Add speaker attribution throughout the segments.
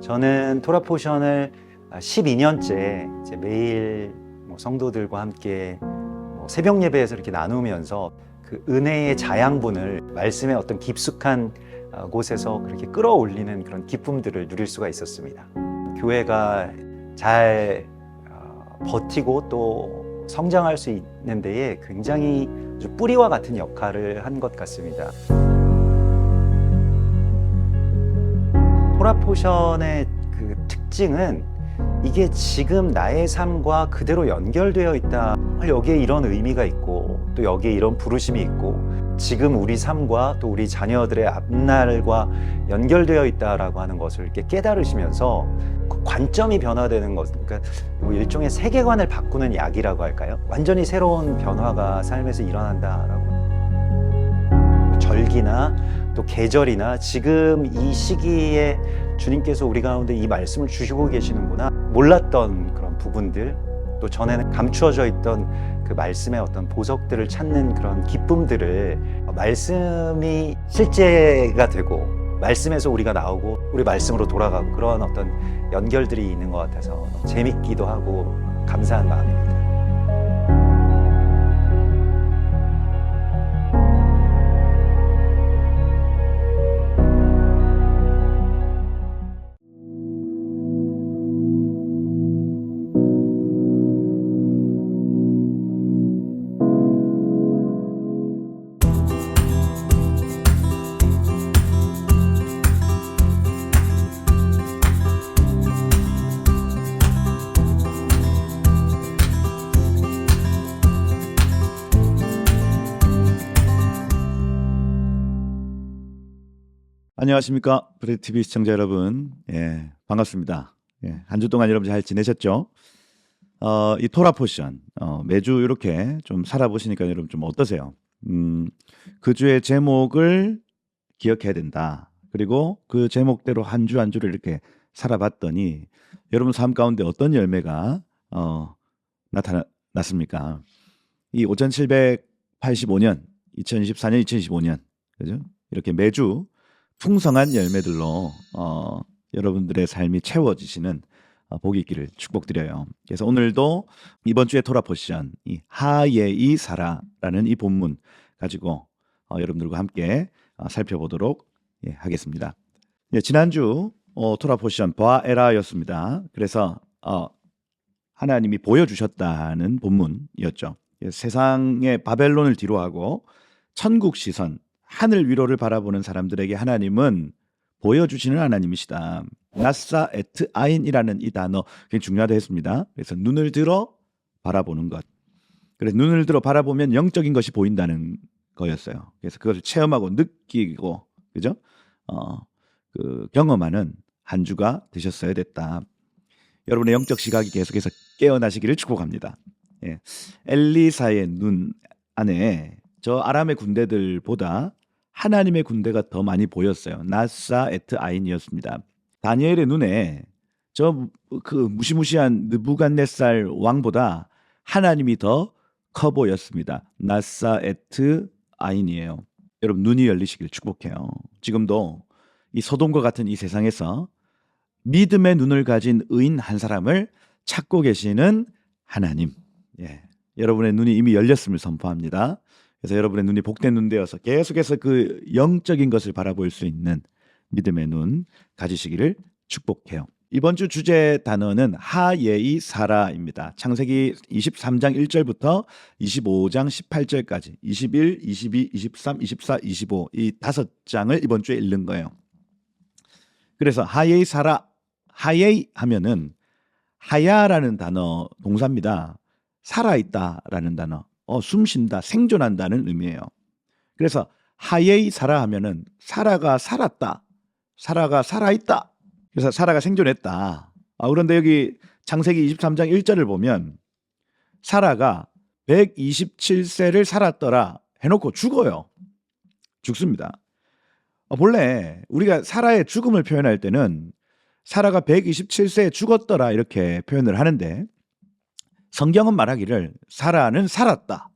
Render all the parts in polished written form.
Speaker 1: 저는 토라 포션을 12년째 이제 매일 성도들과 함께 새벽 예배에서 이렇게 나누면서 그 은혜의 자양분을 말씀의 어떤 깊숙한 곳에서 그렇게 끌어올리는 그런 기쁨들을 누릴 수가 있었습니다. 교회가 잘 버티고 또 성장할 수 있는 데에 굉장히 뿌리와 같은 역할을 한 것 같습니다. 토라 포션의 그 특징은 이게 지금 나의 삶과 그대로 연결되어 있다. 여기에 이런 의미가 있고 또 여기에 이런 부르심이 있고 지금 우리 삶과 또 우리 자녀들의 앞날과 연결되어 있다라고 하는 것을 이렇게 깨달으시면서 그 관점이 변화되는 것, 그러니까 일종의 세계관을 바꾸는 약이라고 할까요? 완전히 새로운 변화가 삶에서 일어난다라고. 절기나 또 계절이나 지금 이 시기에 주님께서 우리 가운데 이 말씀을 주시고 계시는구나, 몰랐던 그런 부분들, 또 전에는 감추어져 있던 그 말씀의 어떤 보석들을 찾는 그런 기쁨들을 말씀이 실제가 되고 말씀에서 우리가 나오고 우리 말씀으로 돌아가고 그런 어떤 연결들이 있는 것 같아서 재밌기도 하고 감사한 마음입니다.
Speaker 2: 안녕하십니까, 브레드TV 시청자 여러분. 반갑습니다. 한 주 동안 여러분 잘 지내셨죠? 이 토라 포션 매주 이렇게 좀 살아보시니까 여러분 좀 어떠세요? 그 주의 제목을 기억해야 된다. 그리고 그 제목대로 한 주 한 주를 이렇게 살아봤더니 여러분 삶 가운데 어떤 열매가 나타났습니까? 이 5785년, 2024년, 2025년, 그죠? 이렇게 매주 풍성한 열매들로 여러분들의 삶이 채워지시는 복이 있기를 축복드려요. 그래서 오늘도 이번 주에 토라 포션, 이 하예이 사라라는 이 본문 가지고 여러분들과 함께 살펴보도록 하겠습니다. 지난주 토라 포션 바에라였습니다. 그래서 하나님이 보여주셨다는 본문이었죠. 세상의 바벨론을 뒤로하고 천국 시선, 하늘 위로를 바라보는 사람들에게 하나님은 보여주시는 하나님이시다. 나사 에트 아인이라는 이 단어 굉장히 중요하다 했습니다. 그래서 눈을 들어 바라보는 것. 그래서 눈을 들어 바라보면 영적인 것이 보인다는 거였어요. 그래서 그것을 체험하고 느끼고, 그죠? 그 경험하는 한 주가 되셨어야 됐다. 여러분의 영적 시각이 계속해서 깨어나시기를 축복합니다. 엘리사의 눈 안에 저 아람의 군대들보다 하나님의 군대가 더 많이 보였어요. 나사 에트 아인이었습니다. 다니엘의 눈에 저 그 무시무시한 느부갓네살 왕보다 하나님이 더 커 보였습니다. 나사 에트 아인이에요. 여러분 눈이 열리시길 축복해요. 지금도 이 소돔과 같은 이 세상에서 믿음의 눈을 가진 의인 한 사람을 찾고 계시는 하나님. 여러분의 눈이 이미 열렸음을 선포합니다. 그래서 여러분의 눈이 복된 눈 되어서 계속해서 그 영적인 것을 바라볼 수 있는 믿음의 눈 가지시기를 축복해요. 이번 주 주제 단어는 하예이 사라입니다. 창세기 23장 1절부터 25장 18절까지 21, 22, 23, 24, 25 이 5장을 이번 주에 읽는 거예요. 그래서 하예이 사라, 하예이 하면은 하야라는 단어 동사입니다. 살아있다라는 단어, 숨쉰다, 생존한다는 의미예요. 그래서 하예이 사라 하면은 사라가 살았다, 사라가 살아있다. 그래서 사라가 생존했다. 그런데 여기 창세기 23장 1절을 보면 사라가 127세를 살았더라 해놓고 죽어요. 죽습니다. 본래 우리가 사라의 죽음을 표현할 때는 사라가 127세에 죽었더라 이렇게 표현을 하는데 성경은 말하기를 사라는 살았다.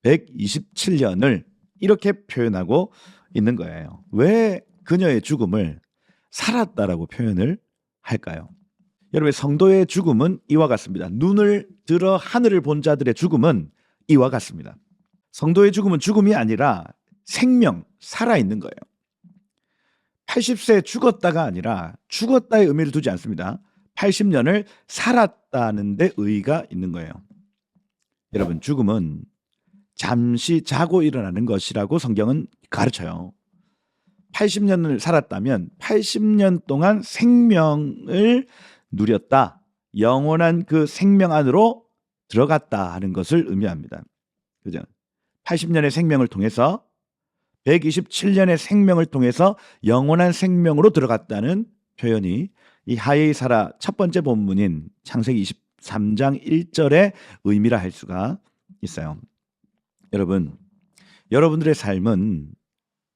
Speaker 2: 127년을 이렇게 표현하고 있는 거예요. 왜 그녀의 죽음을 살았다라고 표현을 할까요? 여러분, 성도의 죽음은 이와 같습니다. 눈을 들어 하늘을 본 자들의 죽음은 이와 같습니다. 성도의 죽음은 죽음이 아니라 생명, 살아있는 거예요. 80세 죽었다가 아니라 죽었다의 의미를 두지 않습니다. 80년을 살았다는 데 의의가 있는 거예요. 여러분, 죽음은 잠시 자고 일어나는 것이라고 성경은 가르쳐요. 80년을 살았다면 80년 동안 생명을 누렸다. 영원한 그 생명 안으로 들어갔다 하는 것을 의미합니다. 그죠? 80년의 생명을 통해서 127년의 생명을 통해서 영원한 생명으로 들어갔다는 표현이 이 하예이 사라 첫 번째 본문인 창세기 23장 1절의 의미라 할 수가 있어요. 여러분, 여러분들의 삶은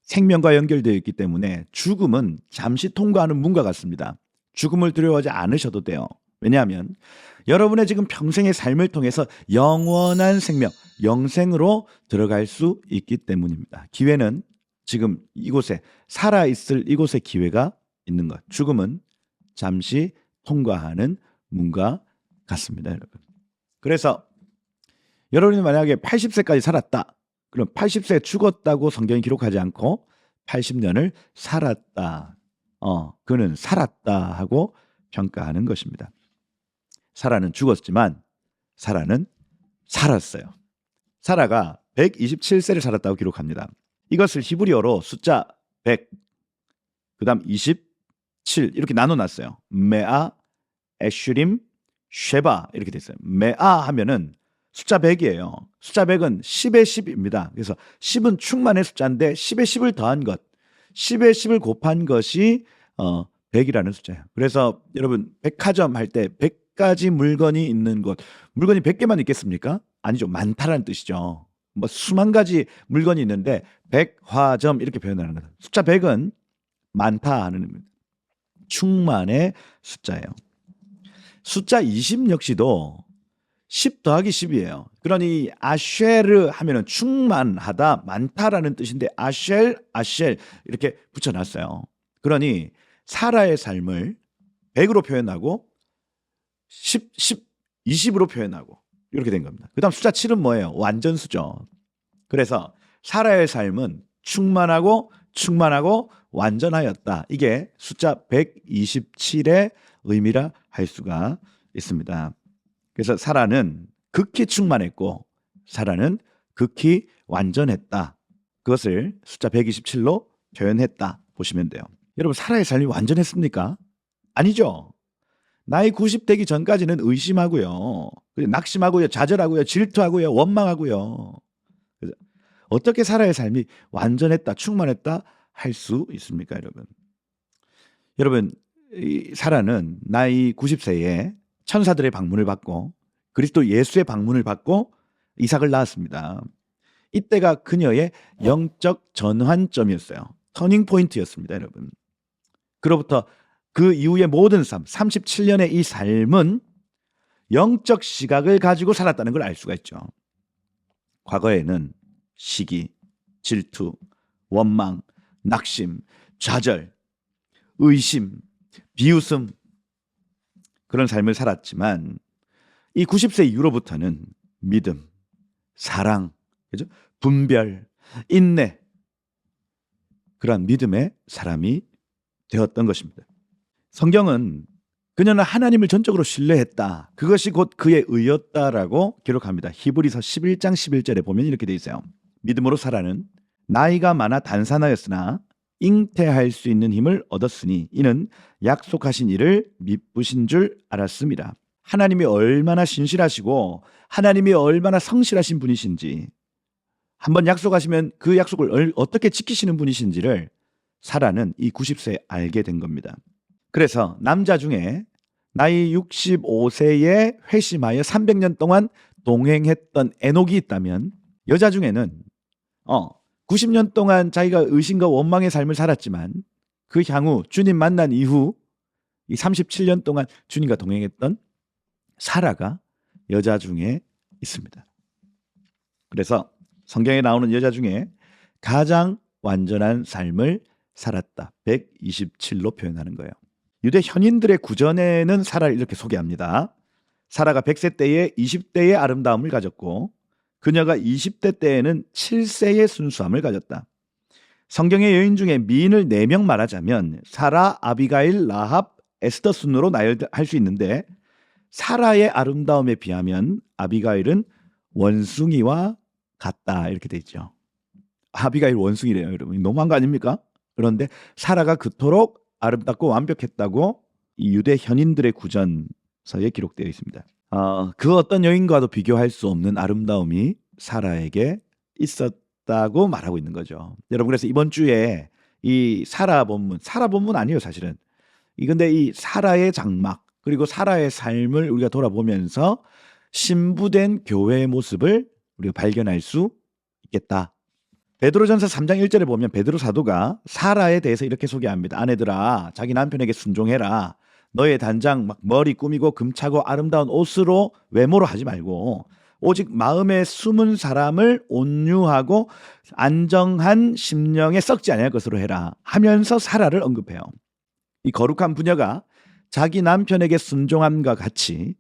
Speaker 2: 생명과 연결되어 있기 때문에 죽음은 잠시 통과하는 문과 같습니다. 죽음을 두려워하지 않으셔도 돼요. 왜냐하면 여러분의 지금 평생의 삶을 통해서 영원한 생명, 영생으로 들어갈 수 있기 때문입니다. 기회는 지금 이곳에 살아있을 이곳에 기회가 있는 것. 죽음은 잠시 통과하는 문과 같습니다, 여러분. 그래서 여러분이 만약에 80세까지 살았다. 그럼 80세 죽었다고 성경이 기록하지 않고 80년을 살았다. 그는 살았다 하고 평가하는 것입니다. 사라는 죽었지만 사라는 살았어요. 사라가 127세를 살았다고 기록합니다. 이것을 히브리어로 숫자 100, 그다음 27 이렇게 나눠놨어요. 메아, 에슈림, 쉐바 이렇게 돼 있어요. 메아 하면은 숫자 100이에요. 숫자 100은 10의 10입니다. 그래서 10은 충만의 숫자인데 10의 10을 더한 것, 10의 10을 곱한 것이 100이라는 숫자예요. 그래서 여러분 백화점 할 때 100가지 물건이 있는 곳, 물건이 100개만 있겠습니까? 아니죠. 많다라는 뜻이죠. 뭐 수만 가지 물건이 있는데 백화점 이렇게 표현하는 거예요. 숫자 100은 많다 하는 의미입니다. 충만의 숫자예요. 숫자 20 역시도 10 더하기 10이에요. 그러니 아쉐르 하면은 충만하다, 많다라는 뜻인데 아쉘 이렇게 붙여놨어요. 그러니 사라의 삶을 100으로 표현하고 20으로 표현하고 이렇게 된 겁니다. 그 다음 숫자 7은 뭐예요? 완전수죠. 그래서 사라의 삶은 충만하고 완전하였다. 이게 숫자 127의 의미라 할 수가 있습니다. 그래서 사라는 극히 충만했고 사라는 극히 완전했다. 그것을 숫자 127로 표현했다 보시면 돼요. 여러분, 사라의 삶이 완전했습니까? 아니죠. 나이 90 되기 전까지는 의심하고요, 낙심하고요, 좌절하고요, 질투하고요, 원망하고요. 그래서 어떻게 사라의 삶이 완전했다, 충만했다 할 수 있습니까, 여러분? 여러분, 이 사라는 나이 90세에 천사들의 방문을 받고 그리스도 예수의 방문을 받고 이삭을 낳았습니다. 이때가 그녀의 영적 전환점이었어요. 터닝 포인트였습니다, 여러분. 그로부터 그 이후의 모든 삶, 37년의 이 삶은 영적 시각을 가지고 살았다는 걸 알 수가 있죠. 과거에는 시기, 질투, 원망, 낙심, 좌절, 의심, 비웃음, 그런 삶을 살았지만 이 90세 이후로부터는 믿음, 사랑, 그죠? 분별, 인내, 그러한 믿음의 사람이 되었던 것입니다. 성경은 그녀는 하나님을 전적으로 신뢰했다. 그것이 곧 그의 의였다라고 기록합니다. 히브리서 11장 11절에 보면 이렇게 돼 있어요. 믿음으로 사라는 나이가 많아 단산하였으나 잉태할 수 있는 힘을 얻었으니 이는 약속하신 일을 미쁘신 줄 알았습니다. 하나님이 얼마나 신실하시고 하나님이 얼마나 성실하신 분이신지, 한번 약속하시면 그 약속을 어떻게 지키시는 분이신지를 사라는 이 90세에 알게 된 겁니다. 그래서 남자 중에 나이 65세에 회심하여 300년 동안 동행했던 에녹이 있다면 여자 중에는 90년 동안 자기가 의심과 원망의 삶을 살았지만 그 향후 주님 만난 이후 이 37년 동안 주님과 동행했던 사라가 여자 중에 있습니다. 그래서 성경에 나오는 여자 중에 가장 완전한 삶을 살았다. 127로 표현하는 거예요. 유대 현인들의 구전에는 사라를 이렇게 소개합니다. 사라가 100세 때에 20대의 아름다움을 가졌고 그녀가 20대 때에는 7세의 순수함을 가졌다. 성경의 여인 중에 미인을 4명 말하자면 사라, 아비가일, 라합, 에스더 순으로 나열할 수 있는데 사라의 아름다움에 비하면 아비가일은 원숭이와 같다 이렇게 돼 있죠. 아비가일 원숭이래요, 여러분. 너무한 거 아닙니까? 그런데 사라가 그토록 아름답고 완벽했다고 이 유대 현인들의 구전서에 기록되어 있습니다. 그 어떤 여인과도 비교할 수 없는 아름다움이 사라에게 있었다고 말하고 있는 거죠. 여러분, 그래서 이번 주에 이 사라 본문 아니에요, 사실은. 근데 이 사라의 장막 그리고 사라의 삶을 우리가 돌아보면서 신부된 교회의 모습을 우리가 발견할 수 있겠다. 베드로전서 3장 1절에 보면 베드로 사도가 사라에 대해서 이렇게 소개합니다. 아내들아, 자기 남편에게 순종해라. 너의 단장 막 머리 꾸미고 금차고 아름다운 옷으로 외모로 하지 말고 오직 마음에 숨은 사람을 온유하고 안정한 심령에 썩지 아니할 것으로 해라 하면서 사라를 언급해요. 이 거룩한 부녀가 자기 남편에게 순종함과 같이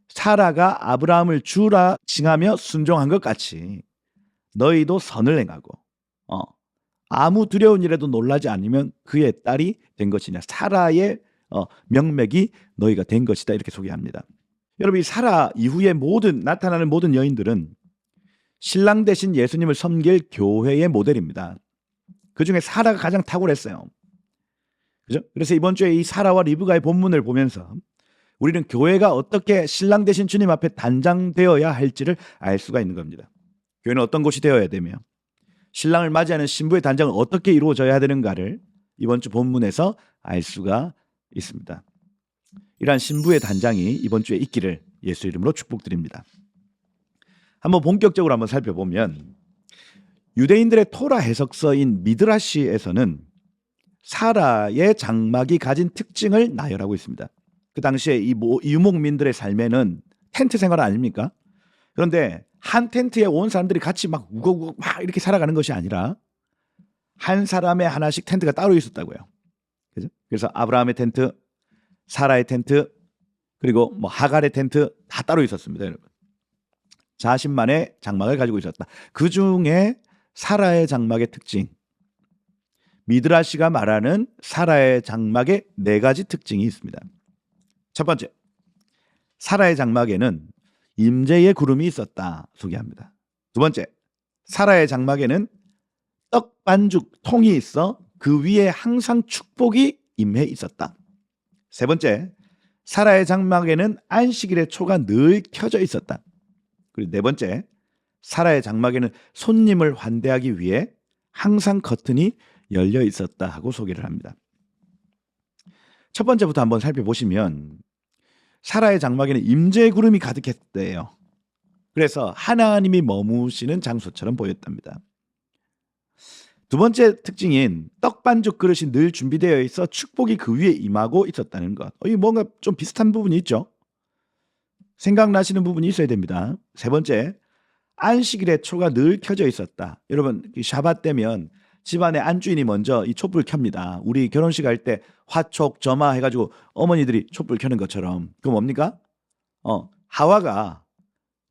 Speaker 2: 사라가 아브라함을 주라 칭하며 순종한 것 같이 너희도 선을 행하고 아무 두려운 일에도 놀라지 않으면 그의 딸이 된 것이냐. 사라의 명맥이 너희가 된 것이다 이렇게 소개합니다. 여러분, 이 사라 이후에 나타나는 모든 여인들은 신랑 대신 예수님을 섬길 교회의 모델입니다. 그중에 사라가 가장 탁월했어요. 그죠? 그래서 이번 주에 이 사라와 리브가의 본문을 보면서 우리는 교회가 어떻게 신랑 대신 주님 앞에 단장되어야 할지를 알 수가 있는 겁니다. 교회는 어떤 곳이 되어야 되며 신랑을 맞이하는 신부의 단장은 어떻게 이루어져야 되는가를 이번 주 본문에서 알 수가 있습니다. 이러한 신부의 단장이 이번 주에 있기를 예수 이름으로 축복드립니다. 한번 본격적으로 한번 살펴보면 유대인들의 토라 해석서인 미드라시에서는 사라의 장막이 가진 특징을 나열하고 있습니다. 그 당시에 이 유목민들의 삶에는 텐트 생활 아닙니까? 그런데 한 텐트에 온 사람들이 같이 막 우거우거 막 이렇게 살아가는 것이 아니라 한 사람의 하나씩 텐트가 따로 있었다고요. 그죠? 그래서 아브라함의 텐트, 사라의 텐트, 그리고 하갈의 텐트 다 따로 있었습니다, 여러분. 자신만의 장막을 가지고 있었다. 그 중에 사라의 장막의 특징, 미드라시가 말하는 사라의 장막의 4가지 특징이 있습니다. 첫 번째, 사라의 장막에는 임재의 구름이 있었다 소개합니다. 두 번째, 사라의 장막에는 떡 반죽 통이 있어 그 위에 항상 축복이 임해 있었다. 세 번째, 사라의 장막에는 안식일의 초가 늘 켜져 있었다. 그리고 네 번째, 사라의 장막에는 손님을 환대하기 위해 항상 커튼이 열려 있었다 하고 소개를 합니다. 첫 번째부터 한번 살펴보시면 사라의 장막에는 임재의 구름이 가득했대요. 그래서 하나님이 머무시는 장소처럼 보였답니다. 두 번째 특징인 떡반죽 그릇이 늘 준비되어 있어 축복이 그 위에 임하고 있었다는 것. 이 뭔가 좀 비슷한 부분이 있죠. 생각나시는 부분이 있어야 됩니다. 세 번째, 안식일의 초가 늘 켜져 있었다. 여러분, 샤밧 때면 집안의 안주인이 먼저 이 촛불 켭니다. 우리 결혼식 할 때 화촉, 점화 해가지고 어머니들이 촛불 켜는 것처럼. 그거 뭡니까? 하와가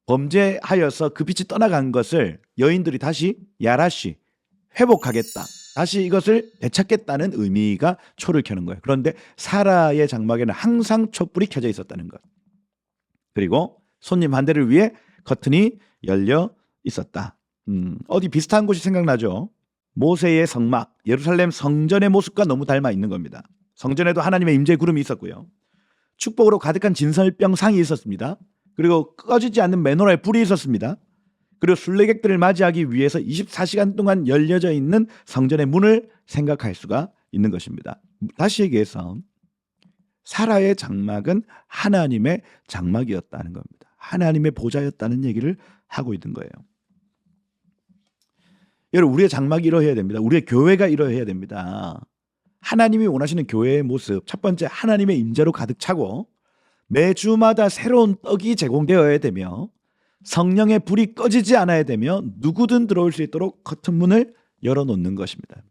Speaker 2: 범죄하여서 그 빛이 떠나간 것을 여인들이 다시 야라시 회복하겠다. 다시 이것을 되찾겠다는 의미가 초를 켜는 거예요. 그런데 사라의 장막에는 항상 촛불이 켜져 있었다는 것. 그리고 손님 환대를 위해 커튼이 열려 있었다. 어디 비슷한 곳이 생각나죠? 모세의 성막, 예루살렘 성전의 모습과 너무 닮아 있는 겁니다. 성전에도 하나님의 임재 구름이 있었고요. 축복으로 가득한 진설병 상이 있었습니다. 그리고 꺼지지 않는 메노라에 불이 있었습니다. 그리고 순례객들을 맞이하기 위해서 24시간 동안 열려져 있는 성전의 문을 생각할 수가 있는 것입니다. 다시 얘기해서 사라의 장막은 하나님의 장막이었다는 겁니다. 하나님의 보좌였다는 얘기를 하고 있는 거예요. 여러분, 우리의 장막이 이러해야 됩니다. 우리의 교회가 이러해야 됩니다. 하나님이 원하시는 교회의 모습, 첫 번째, 하나님의 임재로 가득 차고 매주마다 새로운 떡이 제공되어야 되며 성령의 불이 꺼지지 않아야 되며 누구든 들어올 수 있도록 커튼 문을 열어놓는 것입니다.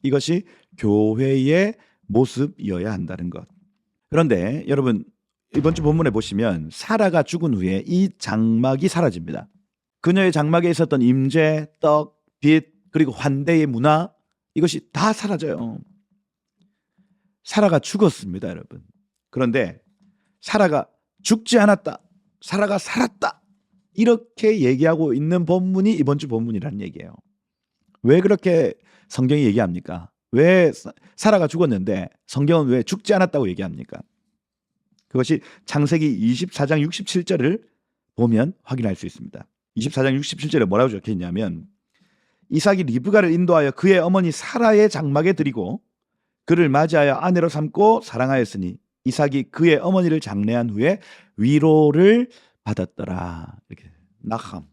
Speaker 2: 이것이 교회의 모습이어야 한다는 것. 그런데 여러분 이번 주 본문에 보시면 사라가 죽은 후에 이 장막이 사라집니다. 그녀의 장막에 있었던 임재, 떡, 빛 그리고 환대의 문화 이것이 다 사라져요. 사라가 죽었습니다, 여러분. 그런데 사라가 죽지 않았다. 사라가 살았다. 이렇게 얘기하고 있는 본문이 이번 주 본문이라는 얘기예요. 왜 그렇게 성경이 얘기합니까? 왜 사라가 죽었는데 성경은 왜 죽지 않았다고 얘기합니까? 그것이 창세기 24장 67절을 보면 확인할 수 있습니다. 24장 67절에 뭐라고 적혀 있냐면 이삭이 리브가를 인도하여 그의 어머니 사라의 장막에 들이고 그를 맞이하여 아내로 삼고 사랑하였으니 이삭이 그의 어머니를 장례한 후에 위로를 받았더라. 이렇게 낙함,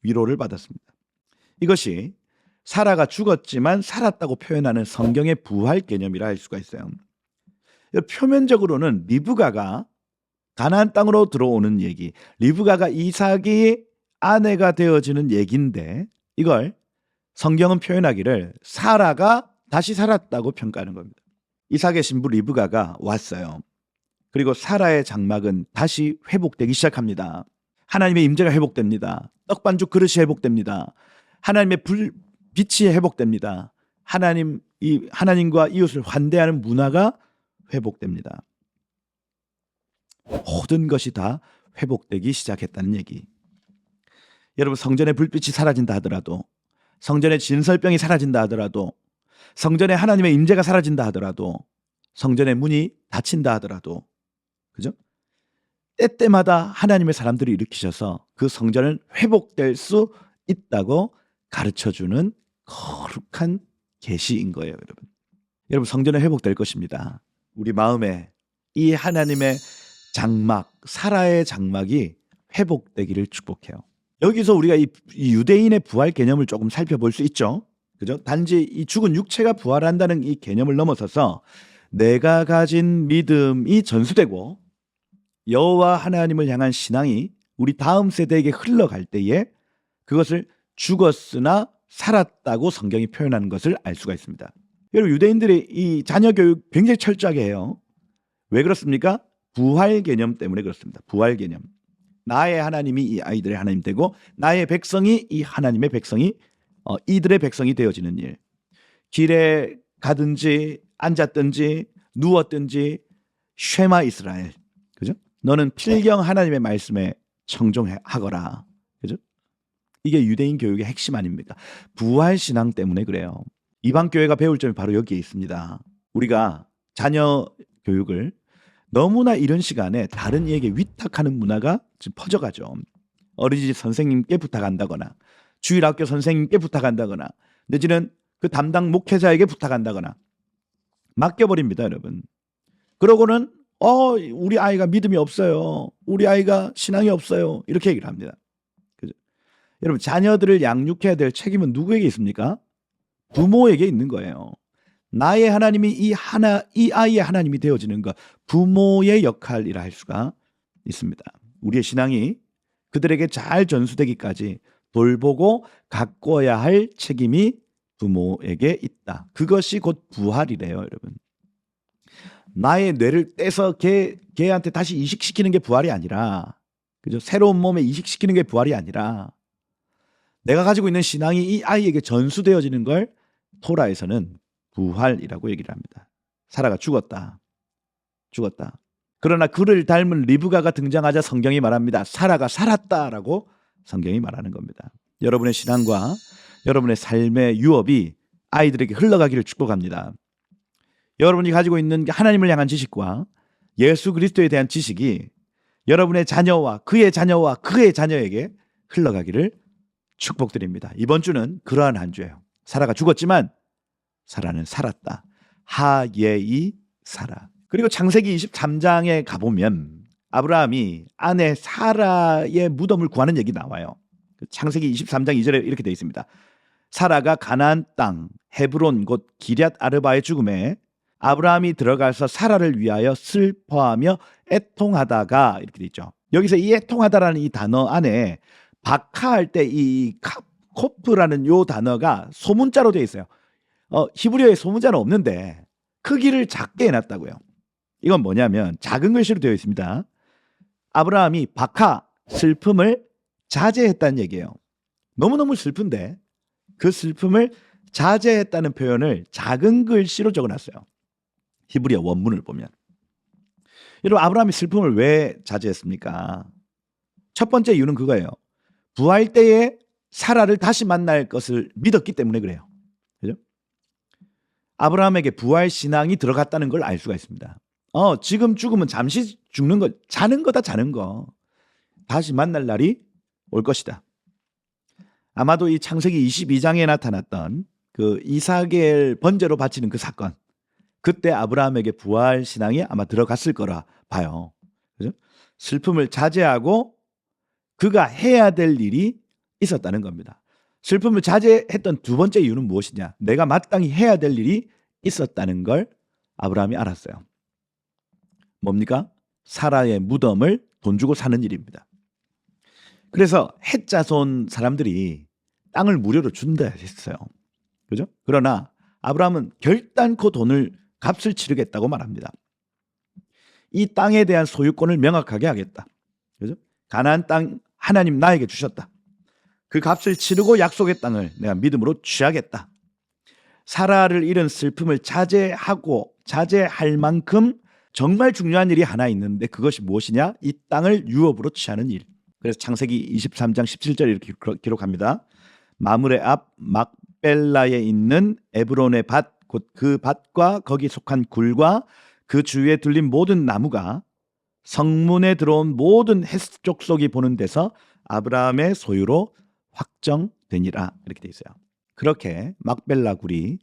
Speaker 2: 위로를 받았습니다. 이것이 사라가 죽었지만 살았다고 표현하는 성경의 부활 개념이라 할 수가 있어요. 표면적으로는 리브가가 가나안 땅으로 들어오는 얘기, 리브가가 이삭이 아내가 되어지는 얘기인데 이걸 성경은 표현하기를 사라가 다시 살았다고 평가하는 겁니다. 이삭의 신부 리브가가 왔어요. 그리고 사라의 장막은 다시 회복되기 시작합니다. 하나님의 임재가 회복됩니다. 떡반죽 그릇이 회복됩니다. 하나님의 빛이 회복됩니다. 하나님과 이웃을 환대하는 문화가 회복됩니다. 모든 것이 다 회복되기 시작했다는 얘기. 여러분 성전의 불빛이 사라진다 하더라도 성전의 진설병이 사라진다 하더라도 성전에 하나님의 임재가 사라진다 하더라도 성전의 문이 닫힌다 하더라도 그죠? 때때마다 하나님의 사람들이 일으키셔서 그 성전은 회복될 수 있다고 가르쳐주는 거룩한 계시인 거예요, 여러분. 여러분 성전은 회복될 것입니다. 우리 마음에 이 하나님의 장막, 사라의 장막이 회복되기를 축복해요. 여기서 우리가 이 유대인의 부활 개념을 조금 살펴볼 수 있죠. 그죠? 단지 이 죽은 육체가 부활한다는 이 개념을 넘어서서 내가 가진 믿음이 전수되고 여호와 하나님을 향한 신앙이 우리 다음 세대에게 흘러갈 때에 그것을 죽었으나 살았다고 성경이 표현하는 것을 알 수가 있습니다. 여러분 유대인들의 이 자녀 교육 굉장히 철저하게 해요. 왜 그렇습니까? 부활 개념 때문에 그렇습니다. 부활 개념. 나의 하나님이 이 아이들의 하나님 되고 나의 백성이 이 하나님의 백성이 이들의 백성이 되어지는 일. 길에 가든지 앉았든지 누웠든지 쉐마 이스라엘. 그죠? 너는 필경 하나님의 말씀에 청종하거라. 그죠? 이게 유대인 교육의 핵심 아닙니까? 부활 신앙 때문에 그래요. 이방 교회가 배울 점이 바로 여기에 있습니다. 우리가 자녀 교육을 너무나 이런 시간에 다른 이에게 위탁하는 문화가 지금 퍼져가죠. 어린이집 선생님께 부탁한다거나 주일학교 선생님께 부탁한다거나 내지는 그 담당 목회자에게 부탁한다거나 맡겨버립니다, 여러분. 그러고는 우리 아이가 믿음이 없어요. 우리 아이가 신앙이 없어요. 이렇게 얘기를 합니다. 그죠? 여러분 자녀들을 양육해야 될 책임은 누구에게 있습니까? 부모에게 있는 거예요. 나의 하나님이 이 아이의 하나님이 되어지는 것, 부모의 역할이라 할 수가 있습니다. 우리의 신앙이 그들에게 잘 전수되기까지 돌보고 가꿔야 할 책임이 부모에게 있다. 그것이 곧 부활이래요, 여러분. 나의 뇌를 떼서 걔한테 다시 이식시키는 게 부활이 아니라, 그죠? 새로운 몸에 이식시키는 게 부활이 아니라, 내가 가지고 있는 신앙이 이 아이에게 전수되어지는 걸 토라에서는 부활이라고 얘기를 합니다. 사라가 죽었다. 그러나 그를 닮은 리브가가 등장하자 성경이 말합니다. 사라가 살았다라고 성경이 말하는 겁니다. 여러분의 신앙과 여러분의 삶의 유업이 아이들에게 흘러가기를 축복합니다. 여러분이 가지고 있는 하나님을 향한 지식과 예수 그리스도에 대한 지식이 여러분의 자녀와 그의 자녀에게 흘러가기를 축복드립니다. 이번 주는 그러한 한 주예요. 사라가 죽었지만 사라는 살았다. 하예이 사라. 그리고 창세기 23장에 가보면 아브라함이 아내 사라의 무덤을 구하는 얘기 나와요. 창세기 23장 2절에 이렇게 되어 있습니다. 사라가 가나안 땅 헤브론 곧 기럇 아르바의 죽음에 아브라함이 들어가서 사라를 위하여 슬퍼하며 애통하다가 이렇게 되어 있죠. 여기서 이 애통하다라는 이 단어 안에 박하할 때 이 코프라는 요 단어가 소문자로 되어 있어요. 히브리어에 소문자는 없는데 크기를 작게 해놨다고요. 이건 뭐냐면 작은 글씨로 되어 있습니다. 아브라함이 박하, 슬픔을 자제했다는 얘기예요. 너무너무 슬픈데 그 슬픔을 자제했다는 표현을 작은 글씨로 적어놨어요. 히브리어 원문을 보면. 여러분, 아브라함이 슬픔을 왜 자제했습니까? 첫 번째 이유는 그거예요. 부활 때에 사라를 다시 만날 것을 믿었기 때문에 그래요. 그죠? 아브라함에게 부활 신앙이 들어갔다는 걸 알 수가 있습니다. 지금 죽으면 잠시 죽는 거, 자는 거다, 자는 거. 다시 만날 날이 올 것이다. 아마도 이 창세기 22장에 나타났던 그 이삭을 번제로 바치는 그 사건, 그때 아브라함에게 부활 신앙이 아마 들어갔을 거라 봐요. 그죠? 슬픔을 자제하고 그가 해야 될 일이 있었다는 겁니다. 슬픔을 자제했던 두 번째 이유는 무엇이냐? 내가 마땅히 해야 될 일이 있었다는 걸 아브라함이 알았어요. 뭡니까? 사라의 무덤을 돈 주고 사는 일입니다. 그래서 헷 자손 사람들이 땅을 무료로 준다 했어요. 그죠? 그러나 아브라함은 결단코 값을 치르겠다고 말합니다. 이 땅에 대한 소유권을 명확하게 하겠다. 그죠? 가나안 땅 하나님 나에게 주셨다. 그 값을 치르고 약속의 땅을 내가 믿음으로 취하겠다. 사라를 잃은 슬픔을 자제할 만큼 정말 중요한 일이 하나 있는데 그것이 무엇이냐? 이 땅을 유업으로 취하는 일. 그래서 창세기 23장 17절 이렇게 기록합니다. 마므레 앞 막벨라에 있는 에브론의 밭, 곧 그 밭과 거기 속한 굴과 그 주위에 둘린 모든 나무가 성문에 들어온 모든 헷 족속이 보는 데서 아브라함의 소유로 확정되니라. 이렇게 돼 있어요. 그렇게 막벨라 굴이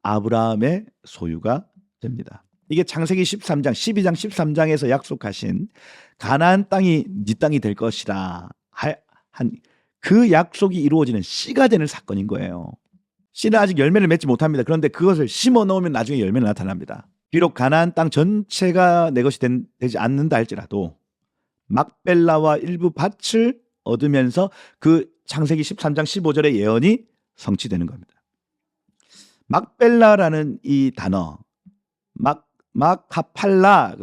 Speaker 2: 아브라함의 소유가 됩니다. 이게 창세기 13장, 12장, 13장에서 약속하신 가나안 땅이 네 땅이 될 것이라 한 그 약속이 이루어지는 씨가 되는 사건인 거예요. 씨는 아직 열매를 맺지 못합니다. 그런데 그것을 심어 넣으면 나중에 열매가 나타납니다. 비록 가나안 땅 전체가 내 것이 되지 않는다 할지라도 막벨라와 일부 밭을 얻으면서 그 창세기 13장 15절의 예언이 성취되는 겁니다. 막벨라라는 이 단어, 마카팔라,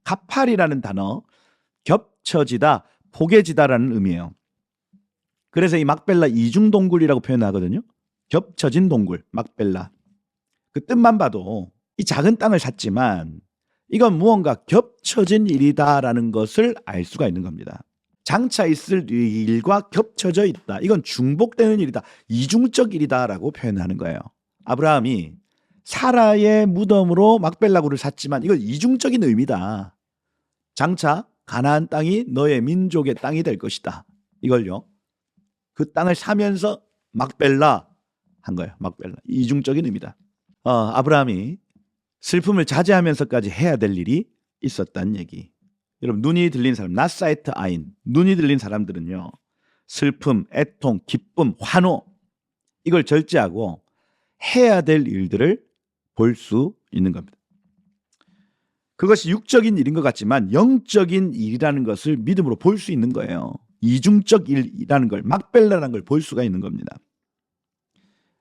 Speaker 2: 카팔이라는 단어, 겹쳐지다, 포개지다라는 의미예요. 그래서 이 막벨라 이중동굴이라고 표현하거든요. 겹쳐진 동굴, 막벨라. 그 뜻만 봐도 이 작은 땅을 샀지만 이건 무언가 겹쳐진 일이다라는 것을 알 수가 있는 겁니다. 장차 있을 일과 겹쳐져 있다. 이건 중복되는 일이다. 이중적 일이다라고 표현하는 거예요. 아브라함이 사라의 무덤으로 막벨라굴을 샀지만 이건 이중적인 의미다. 장차 가나안 땅이 너의 민족의 땅이 될 것이다. 이걸요. 그 땅을 사면서 막벨라 한 거예요. 막벨라. 이중적인 의미다. 아브라함이 슬픔을 자제하면서까지 해야 될 일이 있었다는 얘기. 여러분, 눈이 들린 사람, 나사이트 아인, 눈이 들린 사람들은요, 슬픔, 애통, 기쁨, 환호, 이걸 절제하고 해야 될 일들을 볼 수 있는 겁니다. 그것이 육적인 일인 것 같지만 영적인 일이라는 것을 믿음으로 볼 수 있는 거예요. 이중적 일이라는 걸, 막벨라라는 걸 볼 수가 있는 겁니다.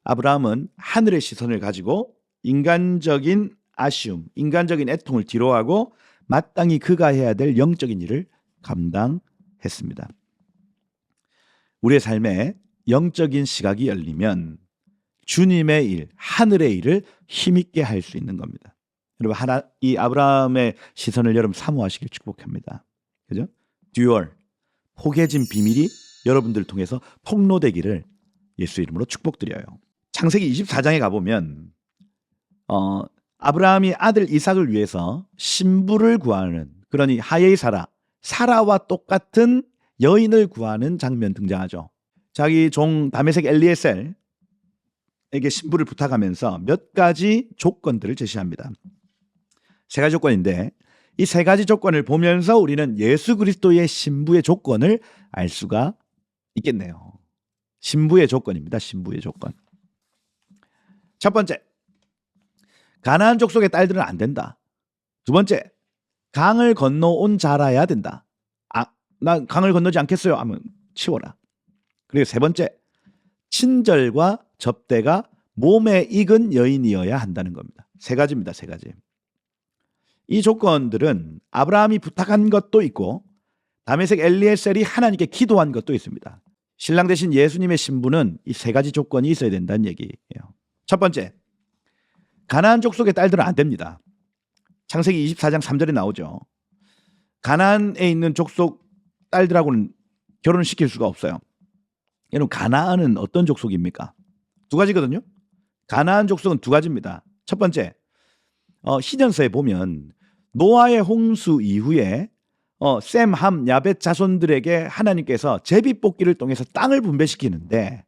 Speaker 2: 아브라함은 하늘의 시선을 가지고 인간적인 아쉬움, 인간적인 애통을 뒤로하고 마땅히 그가 해야 될 영적인 일을 감당했습니다. 우리의 삶에 영적인 시각이 열리면 주님의 일, 하늘의 일을 힘있게 할 수 있는 겁니다. 여러분, 이 아브라함의 시선을 여러분 사모하시길 축복합니다. 그죠? 듀얼, 포개진 비밀이 여러분들을 통해서 폭로되기를 예수 이름으로 축복드려요. 창세기 24장에 가보면 아브라함이 아들 이삭을 위해서 신부를 구하는, 그러니 하예의 사라와 똑같은 여인을 구하는 장면 등장하죠. 자기 종 다메섹 엘리에셀에게 신부를 부탁하면서 몇 가지 조건들을 제시합니다. 세 가지 조건인데 이 세 가지 조건을 보면서 우리는 예수 그리스도의 신부의 조건을 알 수가 있겠네요. 신부의 조건입니다. 신부의 조건. 첫 번째, 가나안 족속의 딸들은 안 된다. 두 번째, 강을 건너온 자라야 된다. 난 강을 건너지 않겠어요 하면 치워라. 그리고 세 번째, 친절과 접대가 몸에 익은 여인이어야 한다는 겁니다. 세 가지입니다. 세 가지. 이 조건들은 아브라함이 부탁한 것도 있고 다메섹 엘리에셀이 하나님께 기도한 것도 있습니다. 신랑 대신 예수님의 신부는 이 세 가지 조건이 있어야 된다는 얘기예요. 첫 번째, 가나안 족속의 딸들은 안 됩니다. 창세기 24장 3절에 나오죠. 가나안에 있는 족속 딸들하고는 결혼을 시킬 수가 없어요. 여러분, 가나안은 어떤 족속입니까? 두 가지거든요. 가나안 족속은 두 가지입니다. 첫 번째, 시전서에 보면 노아의 홍수 이후에 셈, 함, 야벳 자손들에게 하나님께서 제비뽑기를 통해서 땅을 분배시키는데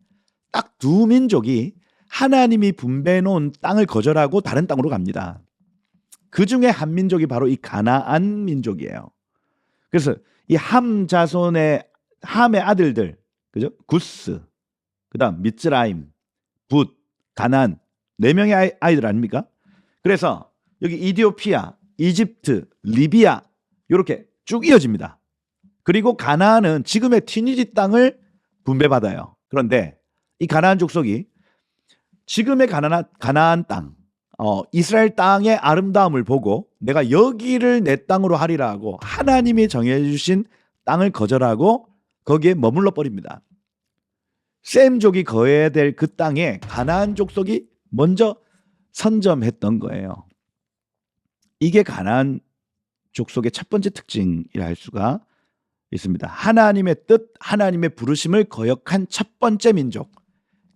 Speaker 2: 딱 두 민족이 하나님이 분배해 놓은 땅을 거절하고 다른 땅으로 갑니다. 그 중에 한 민족이 바로 이 가나안 민족이에요. 그래서 이 함 자손의 함의 아들들, 그죠? 구스, 그다음 미츠라임, 붓, 가나안, 네 명의 아이들 아닙니까? 그래서 여기 이디오피아, 이집트, 리비아 이렇게 쭉 이어집니다. 그리고 가나안은 지금의 튀니지 땅을 분배받아요. 그런데 이 가나안 족속이 지금의 가나안 땅, 이스라엘 땅의 아름다움을 보고 내가 여기를 내 땅으로 하리라 하고 하나님이 정해주신 땅을 거절하고 거기에 머물러 버립니다. 셈족이 거해야 될 그 땅에 가나안 족속이 먼저 선점했던 거예요. 이게 가나안 족속의 첫 번째 특징이라 할 수가 있습니다. 하나님의 뜻, 하나님의 부르심을 거역한 첫 번째 민족,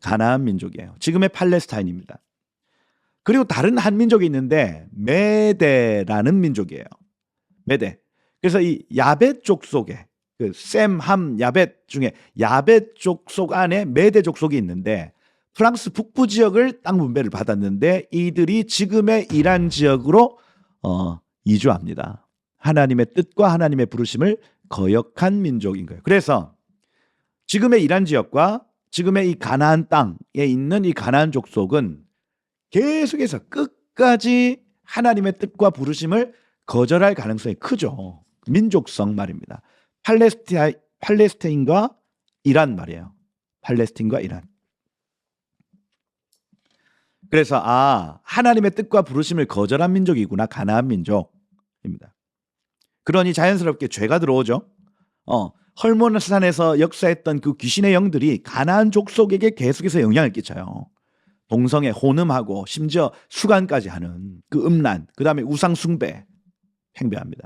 Speaker 2: 가나안 민족이에요. 지금의 팔레스타인입니다. 그리고 다른 한 민족이 있는데 메대라는 민족이에요. 메대. 그래서 이 야벳 족속에 그 셈, 함, 야벳 중에 야벳 족속 안에 메대 족속이 있는데 프랑스 북부 지역을 땅 분배를 받았는데 이들이 지금의 이란 지역으로 이주합니다. 하나님의 뜻과 하나님의 부르심을 거역한 민족인 거예요. 그래서 지금의 이란 지역과 지금의 이 가나안 땅에 있는 이 가나안 족속은 계속해서 끝까지 하나님의 뜻과 부르심을 거절할 가능성이 크죠. 민족성 말입니다. 팔레스타인과 이란 말이에요. 팔레스틴과 이란. 그래서 하나님의 뜻과 부르심을 거절한 민족이구나. 가나안 민족입니다. 그러니 자연스럽게 죄가 들어오죠. 헐몬산에서 역사했던 그 귀신의 영들이 가나안 족속에게 계속해서 영향을 끼쳐요. 동성애, 혼음하고 심지어 수간까지 하는 그 음란, 그 다음에 우상 숭배 팽배합니다.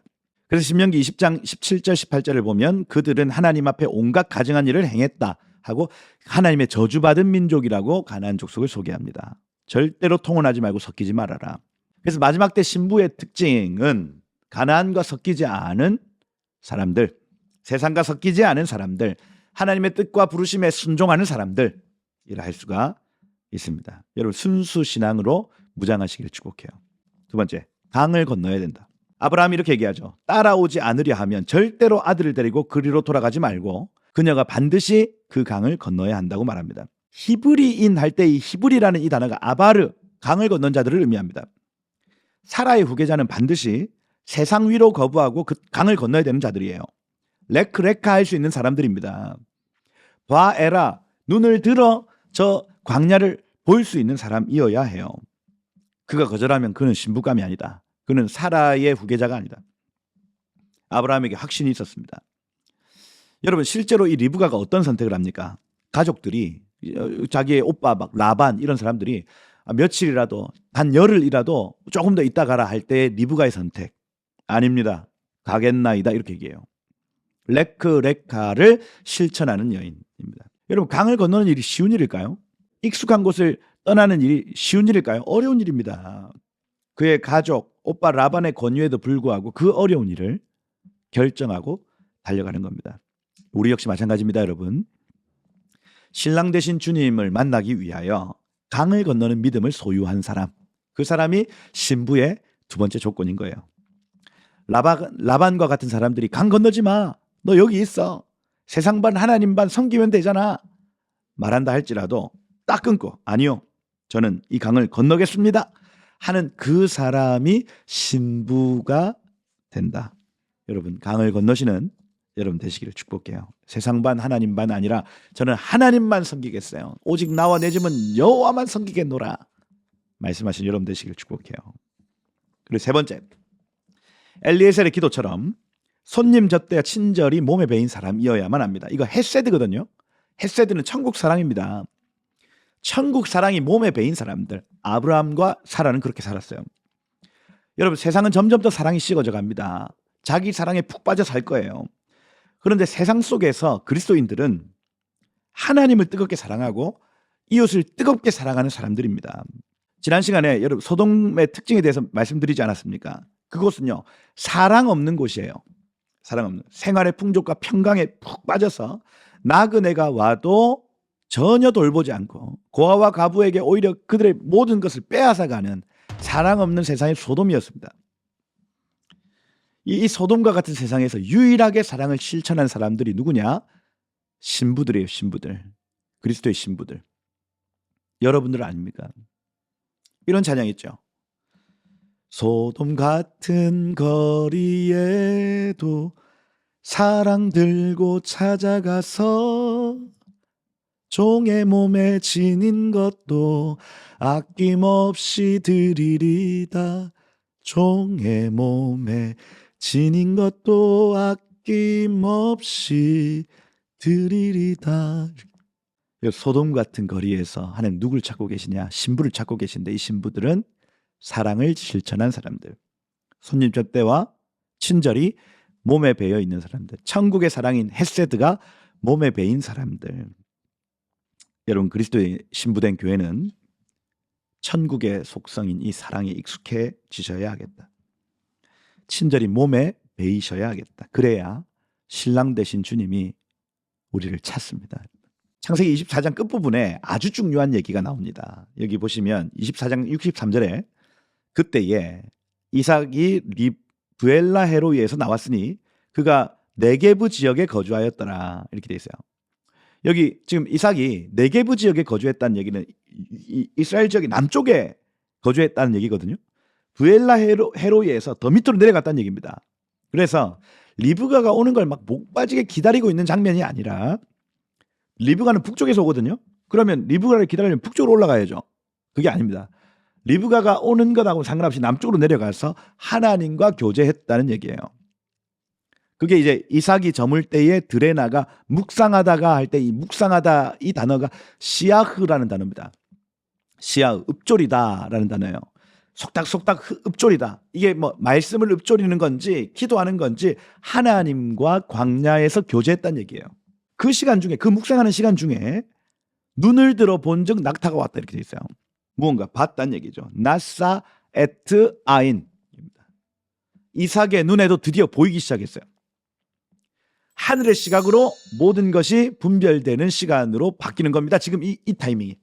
Speaker 2: 그래서 신명기 20장 17절 18절을 보면 그들은 하나님 앞에 온갖 가증한 일을 행했다 하고 하나님의 저주받은 민족이라고 가나안 족속을 소개합니다. 절대로 통혼하지 말고 섞이지 말아라. 그래서 마지막 때 신부의 특징은 가나안과 섞이지 않은 사람들, 세상과 섞이지 않은 사람들, 하나님의 뜻과 부르심에 순종하는 사람들이라 할 수가 있습니다. 여러분 순수 신앙으로 무장하시기를 축복해요. 두 번째, 강을 건너야 된다. 아브라함이 이렇게 얘기하죠. 따라오지 않으려 하면 절대로 아들을 데리고 그리로 돌아가지 말고 그녀가 반드시 그 강을 건너야 한다고 말합니다. 히브리인 할 때 이 히브리라는 이 단어가 아바르, 강을 건넌 자들을 의미합니다. 사라의 후계자는 반드시 세상 위로 거부하고 그 강을 건너야 되는 자들이에요. 레크레카 할 수 있는 사람들입니다. 바에라, 눈을 들어 저 광야를 볼 수 있는 사람이어야 해요. 그가 거절하면 그는 신부감이 아니다. 그는 사라의 후계자가 아니다. 아브라함에게 확신이 있었습니다. 여러분 실제로 이 리브가가 어떤 선택을 합니까? 가족들이 자기의 오빠 막 라반 이런 사람들이 며칠이라도 단 열흘이라도 조금 더 있다 가라 할 때 리브가의 선택 아닙니다. 가겠나이다 이렇게 얘기해요. 레크레카를 실천하는 여인입니다. 여러분 강을 건너는 일이 쉬운 일일까요? 익숙한 곳을 떠나는 일이 쉬운 일일까요? 어려운 일입니다. 그의 가족, 오빠 라반의 권유에도 불구하고 그 어려운 일을 결정하고 달려가는 겁니다. 우리 역시 마찬가지입니다, 여러분. 신랑 되신 주님을 만나기 위하여 강을 건너는 믿음을 소유한 사람, 그 사람이 신부의 두 번째 조건인 거예요. 라반과 같은 사람들이 강 건너지 마, 너 여기 있어, 세상 반 하나님 반 섬기면 되잖아 말한다 할지라도 딱 끊고 아니요, 저는 이 강을 건너겠습니다 하는 그 사람이 신부가 된다. 여러분 강을 건너시는 여러분 되시기를 축복해요. 세상 반 하나님 반 아니라 저는 하나님만 섬기겠어요. 오직 나와 내 집은 여호와만 섬기겠노라 말씀하신 여러분 되시기를 축복해요. 그리고 세 번째, 엘리에셀의 기도처럼 손님 젖대와 친절이 몸에 배인 사람이어야만 합니다. 이거 헤세드거든요. 헤세드는 천국 사랑입니다. 천국 사랑이 몸에 배인 사람들, 아브라함과 사라는 그렇게 살았어요. 여러분, 세상은 점점 더 사랑이 식어져 갑니다. 자기 사랑에 푹 빠져 살 거예요. 그런데 세상 속에서 그리스도인들은 하나님을 뜨겁게 사랑하고 이웃을 뜨겁게 사랑하는 사람들입니다. 지난 시간에 여러분 소돔의 특징에 대해서 말씀드리지 않았습니까? 그곳은요, 사랑 없는 곳이에요. 사랑 없는, 생활의 풍족과 평강에 푹 빠져서 나그네가 와도 전혀 돌보지 않고 고아와 가부에게 오히려 그들의 모든 것을 빼앗아가는 사랑 없는 세상의 소돔이었습니다. 이 소돔과 같은 세상에서 유일하게 사랑을 실천한 사람들이 누구냐? 신부들이에요. 신부들. 그리스도의 신부들. 여러분들 아닙니까? 이런 찬양 있죠. 소돔 같은 거리에도 사랑 들고 찾아가서 종의 몸에 지닌 것도 아낌없이 드리리다. 종의 몸에 지닌 것도 아낌없이 드리리다. 소돔 같은 거리에서 하나님 누굴 찾고 계시냐? 신부를 찾고 계신데, 이 신부들은 사랑을 실천한 사람들, 손님 접대와 친절이 몸에 배어 있는 사람들, 천국의 사랑인 헤세드가 몸에 배인 사람들. 여러분, 그리스도의 신부된 교회는 천국의 속성인 이 사랑에 익숙해지셔야 하겠다. 친절히 몸에 배이셔야 하겠다. 그래야 신랑 되신 주님이 우리를 찾습니다. 창세기 24장 끝부분에 아주 중요한 얘기가 나옵니다. 여기 보시면 24장 63절에 그때에 이삭이 브엘라 헤로이에서 나왔으니 그가 네게브 지역에 거주하였더라. 이렇게 돼 있어요. 여기 지금 이삭이 네게브 지역에 거주했다는 얘기는 이스라엘 지역의 남쪽에 거주했다는 얘기거든요. 브엘라 헤로이에서 더 밑으로 내려갔다는 얘기입니다. 그래서 리브가가 오는 걸 막 목 빠지게 기다리고 있는 장면이 아니라, 리브가는 북쪽에서 오거든요. 그러면 리브가를 기다리면 북쪽으로 올라가야죠. 그게 아닙니다. 리브가가 오는 것하고 상관없이 남쪽으로 내려가서 하나님과 교제했다는 얘기예요. 그게 이제 이삭이 저물 때에 들에 나가 묵상하다가 할 때, 이 묵상하다 이 단어가 시아흐라는 단어입니다. 시아흐, 읊조리다라는 단어예요. 속닥속닥 읊조리다. 이게 뭐 말씀을 읊조리는 건지 기도하는 건지 하나님과 광야에서 교제했다는 얘기예요. 그 시간 중에, 그 묵상하는 시간 중에 눈을 들어 본즉 낙타가 왔다, 이렇게 돼 있어요. 무언가 봤다는 얘기죠. 나사 에트 아인. 이삭의 눈에도 드디어 보이기 시작했어요. 하늘의 시각으로 모든 것이 분별되는 시간으로 바뀌는 겁니다. 지금 이 타이밍이.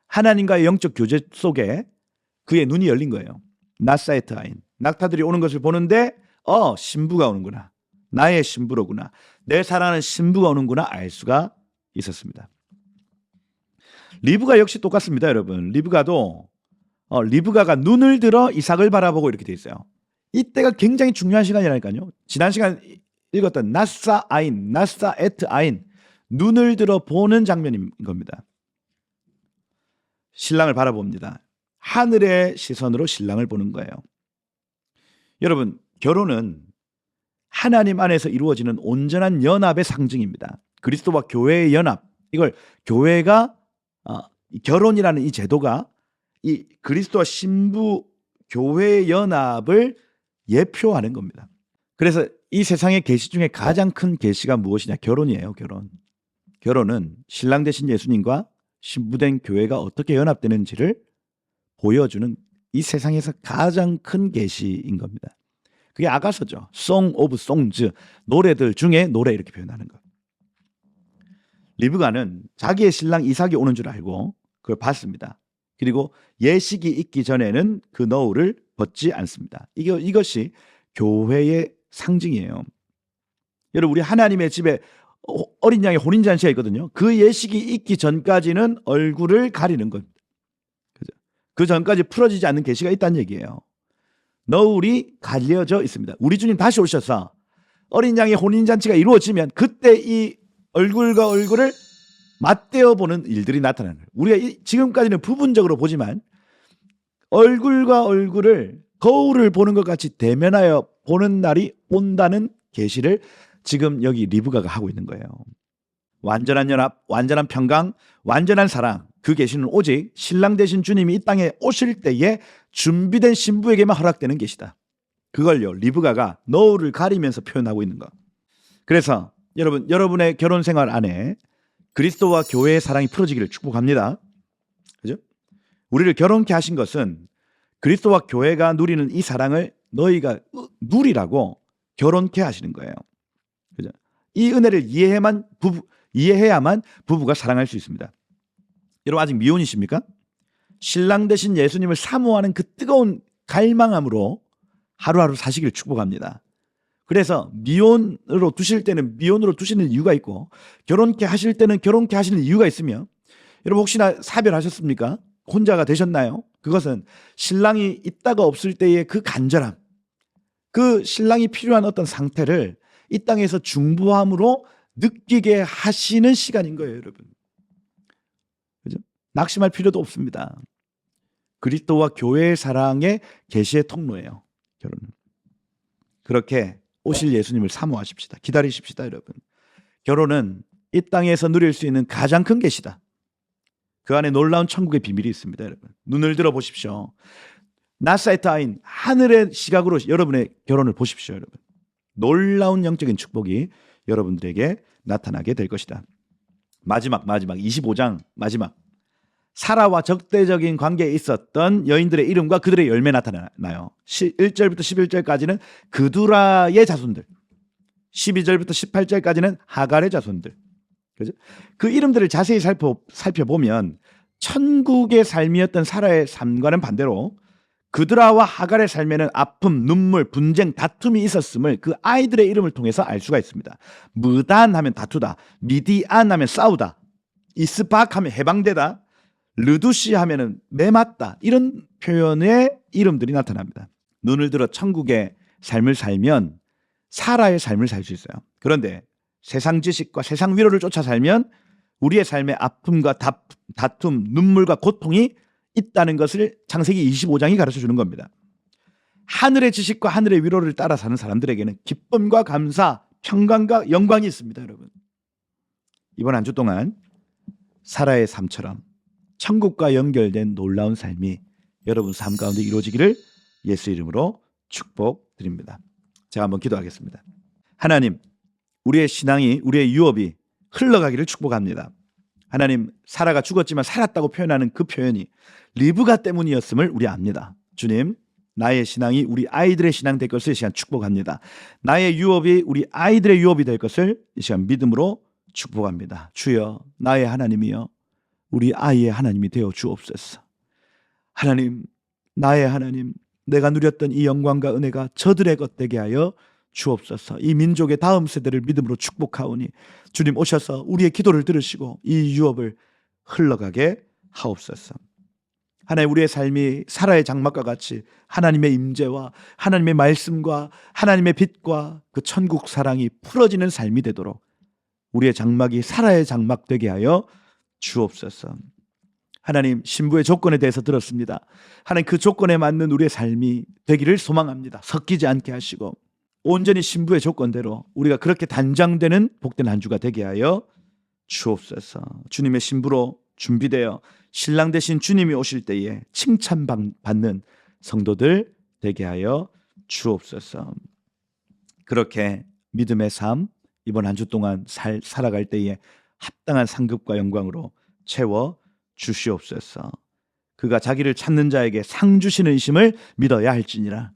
Speaker 2: 하나님과의 영적 교제 속에 그의 눈이 열린 거예요. 나사에트 아인. 낙타들이 오는 것을 보는데 신부가 오는구나. 나의 신부로구나. 내 사랑하는 신부가 오는구나 알 수가 있었습니다. 리브가 역시 똑같습니다, 여러분. 리브가가 눈을 들어 이삭을 바라보고 이렇게 돼 있어요. 이때가 굉장히 중요한 시간이라니까요. 지난 시간 읽었던 나사 아인, 나사 에트 아인, 눈을 들어 보는 장면인 겁니다. 신랑을 바라봅니다. 하늘의 시선으로 신랑을 보는 거예요. 여러분, 결혼은 하나님 안에서 이루어지는 온전한 연합의 상징입니다. 그리스도와 교회의 연합, 이걸 교회가 결혼이라는 이 제도가 이 그리스도와 신부 교회의 연합을 예표하는 겁니다. 그래서 이 세상의 계시 중에 가장 큰 계시가 무엇이냐? 결혼이에요. 결혼은 신랑 되신 예수님과 신부된 교회가 어떻게 연합되는지를 보여주는 이 세상에서 가장 큰 계시인 겁니다. 그게 아가서죠. Song of Songs, 노래들 중에 노래, 이렇게 표현하는 것. 리브가는 자기의 신랑 이삭이 오는 줄 알고 그걸 봤습니다. 그리고 예식이 있기 전에는 그 너울을 벗지 않습니다. 이것이 교회의 상징이에요. 여러분, 우리 하나님의 집에 어린 양의 혼인잔치가 있거든요. 그 예식이 있기 전까지는 얼굴을 가리는 겁니다. 그 전까지 풀어지지 않는 계시가 있다는 얘기예요. 너울이 가려져 있습니다. 우리 주님 다시 오셔서 어린 양의 혼인잔치가 이루어지면 그때 이 얼굴과 얼굴을 맞대어 보는 일들이 나타나는 거예요. 우리가 지금까지는 부분적으로 보지만 얼굴과 얼굴을 거울을 보는 것 같이 대면하여 보는 날이 온다는 계시를 지금 여기 리브가가 하고 있는 거예요. 완전한 연합, 완전한 평강, 완전한 사랑, 그 계시는 오직 신랑 되신 주님이 이 땅에 오실 때에 준비된 신부에게만 허락되는 계시다. 그걸요 리브가가 너울을 가리면서 표현하고 있는 거. 그래서 여러분의 결혼 생활 안에 그리스도와 교회의 사랑이 풀어지기를 축복합니다. 그죠? 우리를 결혼케 하신 것은 그리스도와 교회가 누리는 이 사랑을 너희가 누리라고 결혼케 하시는 거예요. 그죠? 이 은혜를 이해해야만 부부가 사랑할 수 있습니다. 여러분 아직 미혼이십니까? 신랑 되신 예수님을 사모하는 그 뜨거운 갈망함으로 하루하루 사시기를 축복합니다. 그래서 미혼으로 두실 때는 미혼으로 두시는 이유가 있고 결혼케 하실 때는 결혼케 하시는 이유가 있으며, 여러분 혹시나 사별하셨습니까? 혼자가 되셨나요? 그것은 신랑이 있다가 없을 때의 그 간절함, 그 신랑이 필요한 어떤 상태를 이 땅에서 중보함으로 느끼게 하시는 시간인 거예요, 여러분. 그죠? 낙심할 필요도 없습니다. 그리스도와 교회의 사랑의 계시의 통로예요, 결혼은. 그렇게 오실 예수님을 사모하십시다. 기다리십시다, 여러분. 결혼은 이 땅에서 누릴 수 있는 가장 큰 계시다. 그 안에 놀라운 천국의 비밀이 있습니다, 여러분. 눈을 들어 보십시오. 나사이트아인 하늘의 시각으로 여러분의 결혼을 보십시오, 여러분. 놀라운 영적인 축복이 여러분들에게 나타나게 될 것이다. 마지막 25장 마지막. 사라와 적대적인 관계에 있었던 여인들의 이름과 그들의 열매 나타나요. 1절부터 11절까지는 그두라의 자손들, 12절부터 18절까지는 하갈의 자손들. 그죠? 그 이름들을 자세히 살펴보면 천국의 삶이었던 사라의 삶과는 반대로 그드라와 하갈의 삶에는 아픔, 눈물, 분쟁, 다툼이 있었음을 그 아이들의 이름을 통해서 알 수가 있습니다. 무단 하면 다투다, 미디안 하면 싸우다, 이스박 하면 해방되다, 르두시 하면은 매맞다, 이런 표현의 이름들이 나타납니다. 눈을 들어 천국의 삶을 살면 사라의 삶을 살 수 있어요. 그런데 세상 지식과 세상 위로를 쫓아 살면 우리의 삶의 아픔과 다툼, 눈물과 고통이 있다는 것을 창세기 25장이 가르쳐 주는 겁니다. 하늘의 지식과 하늘의 위로를 따라 사는 사람들에게는 기쁨과 감사, 평강과 영광이 있습니다, 여러분. 이번 한 주 동안 사라의 삶처럼 천국과 연결된 놀라운 삶이 여러분 삶 가운데 이루어지기를 예수 이름으로 축복드립니다. 제가 한번 기도하겠습니다. 하나님, 우리의 신앙이, 우리의 유업이 흘러가기를 축복합니다. 하나님, 사라가 죽었지만 살았다고 표현하는 그 표현이 리브가 때문이었음을 우리 압니다. 주님, 나의 신앙이 우리 아이들의 신앙 될 것을 이 시간 축복합니다. 나의 유업이 우리 아이들의 유업이 될 것을 이 시간 믿음으로 축복합니다. 주여, 나의 하나님이여 우리 아이의 하나님이 되어 주옵소서. 하나님, 나의 하나님, 내가 누렸던 이 영광과 은혜가 저들의 것 되게 하여 주옵소서. 이 민족의 다음 세대를 믿음으로 축복하오니 주님 오셔서 우리의 기도를 들으시고 이 유업을 흘러가게 하옵소서. 하나님, 우리의 삶이 사라의 장막과 같이 하나님의 임재와 하나님의 말씀과 하나님의 빛과 그 천국 사랑이 풀어지는 삶이 되도록 우리의 장막이 사라의 장막 되게 하여 주옵소서. 하나님, 신부의 조건에 대해서 들었습니다. 하나님, 그 조건에 맞는 우리의 삶이 되기를 소망합니다. 섞이지 않게 하시고 온전히 신부의 조건대로 우리가 그렇게 단장되는 복된 한 주가 되게 하여 주옵소서. 주님의 신부로 준비되어 신랑 되신 주님이 오실 때에 칭찬받는 성도들 되게 하여 주옵소서. 그렇게 믿음의 삶 이번 한 주 동안 살아갈 때에 합당한 상급과 영광으로 채워 주시옵소서. 그가 자기를 찾는 자에게 상 주시는 이심을 믿어야 할지니라.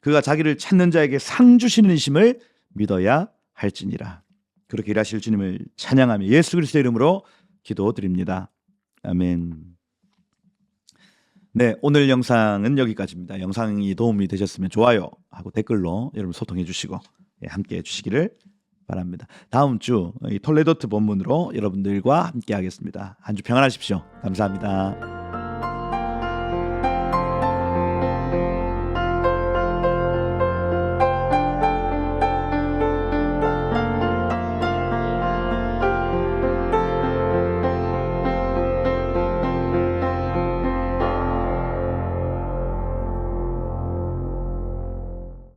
Speaker 2: 그가 자기를 찾는 자에게 상 주시는 이심을 믿어야 할지니라. 그렇게 일하실 주님을 찬양하며 예수 그리스도의 이름으로 기도드립니다. 아멘. 네, 오늘 영상은 여기까지입니다. 영상이 도움이 되셨으면 좋아요하고 댓글로 여러분 소통해 주시고 함께 해 주시기를 바랍니다. 다음 주 이 톨레도트 본문으로 여러분들과 함께 하겠습니다. 한 주 평안하십시오. 감사합니다.